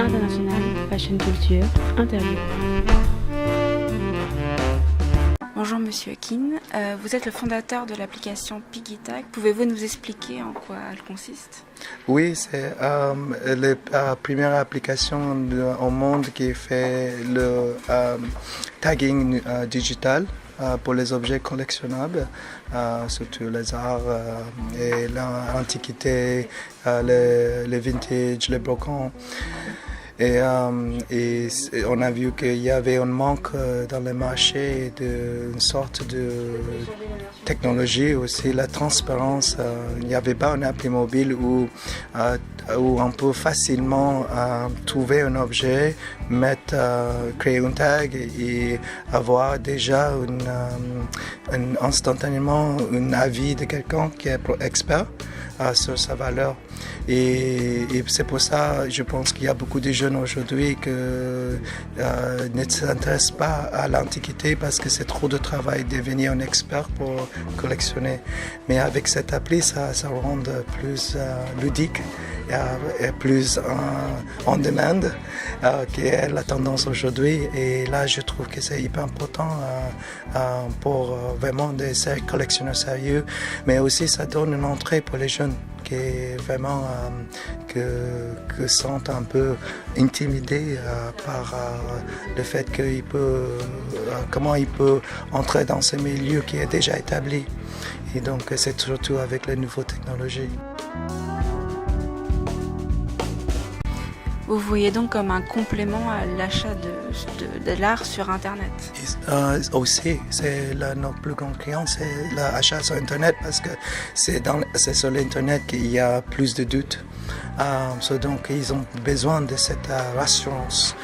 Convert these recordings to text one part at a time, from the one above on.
international, fashion culture, interview. Bonjour Monsieur Akin, vous êtes le fondateur de l'application Piggytag. Pouvez-vous nous expliquer en quoi elle consiste? Oui, c'est la première application au monde qui fait le tagging digital pour les objets collectionnables, surtout les arts et l'antiquité, les vintage, les brocants. Et on a vu qu'il y avait un manque dans le marché d'une sorte de technologie aussi, la transparence. Il n'y avait pas une appli mobile où on peut facilement trouver un objet, créer un tag et avoir déjà instantanément un avis de quelqu'un qui est expert sur sa valeur. Et c'est pour ça, je pense qu'il y a beaucoup de jeunes aujourd'hui qui ne s'intéressent pas à l'Antiquité parce que c'est trop de travail de devenir un expert pour collectionner. Mais avec cette appli, ça rend plus ludique et plus on demand, qui est la tendance aujourd'hui. Et là, je trouve que c'est hyper important pour vraiment des collectionneurs sérieux. Mais aussi, ça donne une entrée pour les jeunes qui est vraiment que sentent un peu intimidés par le fait qu'il peut comment il peut entrer dans ce milieu qui est déjà établi. Et donc c'est surtout avec les nouvelles technologies. Vous voyez donc comme un complément à l'achat de l'art sur Internet? Aussi, c'est notre plus grand client, c'est l'achat sur Internet parce que c'est sur l'Internet qu'il y a plus de doutes. Donc, ils ont besoin de cette assurance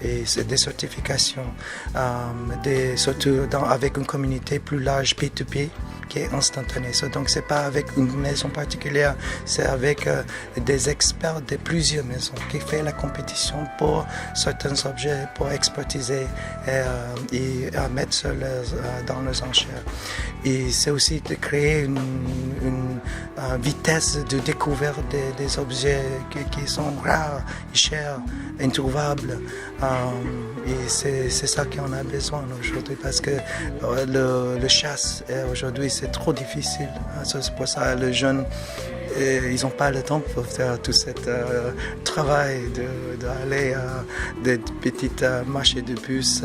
et des certifications, surtout avec une communauté plus large P2P qui est instantanée. Donc, c'est pas avec une maison particulière, c'est avec des experts de plusieurs maisons qui font la compétition pour certains objets, pour expertiser et mettre dans les enchères. Et c'est aussi de créer une vitesse de découverte des objets qui sont rares, chers, introuvables. Et c'est ça qu'on a besoin aujourd'hui parce que le chasse aujourd'hui c'est trop difficile. C'est pour ça les jeunes ils n'ont pas le temps pour faire tout ce travail d'aller des petites marchés de bus.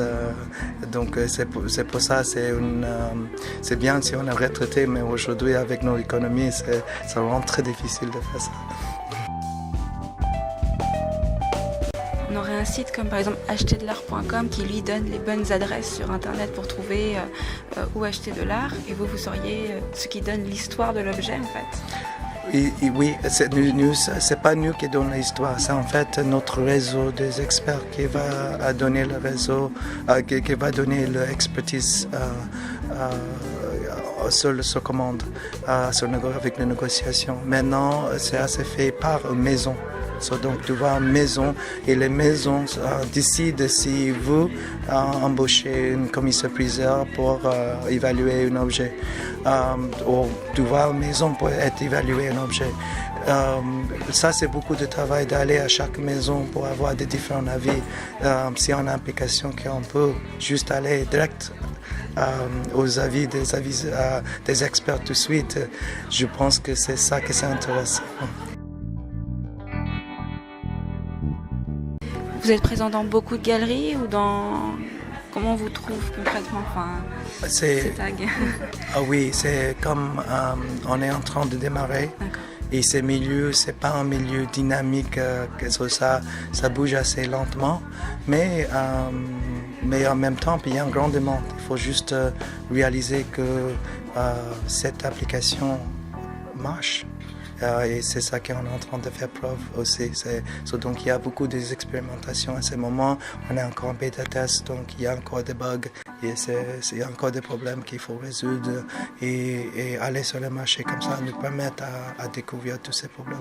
Donc c'est pour ça c'est bien si on est retraité, mais aujourd'hui avec nos économies, ça rend très difficile de faire ça. On aurait un site comme par exemple acheterdelart.com qui lui donne les bonnes adresses sur Internet pour trouver où acheter de l'art, et vous seriez ce qui donne l'histoire de l'objet en fait. Et oui, c'est pas nous qui donnons l'histoire, c'est en fait notre réseau des experts qui va donner le réseau, qui va donner l'expertise sur commande, avec les négociations. Maintenant, c'est assez fait par une maison. Donc tu vas à une maison et les maisons décident si vous embauchez un commissaire-priseur pour évaluer un objet ou tu vas à une maison pour évaluer un objet. Ça c'est beaucoup de travail d'aller à chaque maison pour avoir des différents avis. Si on a une application qu'on peut juste aller direct aux avis des experts tout de suite, je pense que c'est ça qui est intéressant. Vous êtes présent dans beaucoup de galeries ou comment on vous trouve concrètement, ces tags? Oui, c'est comme on est en train de démarrer. D'accord. Et ces milieux, c'est pas un milieu dynamique, ça bouge assez lentement, mais en même temps, il y a une grande demande. Il faut juste réaliser que cette application marche. Et c'est ça qu'on est en train de faire preuve aussi. Donc il y a beaucoup d'expérimentations à ce moment. On est encore en bêta test, donc il y a encore des bugs. Et il y a encore des problèmes qu'il faut résoudre. Et aller sur le marché comme ça nous permet à découvrir tous ces problèmes.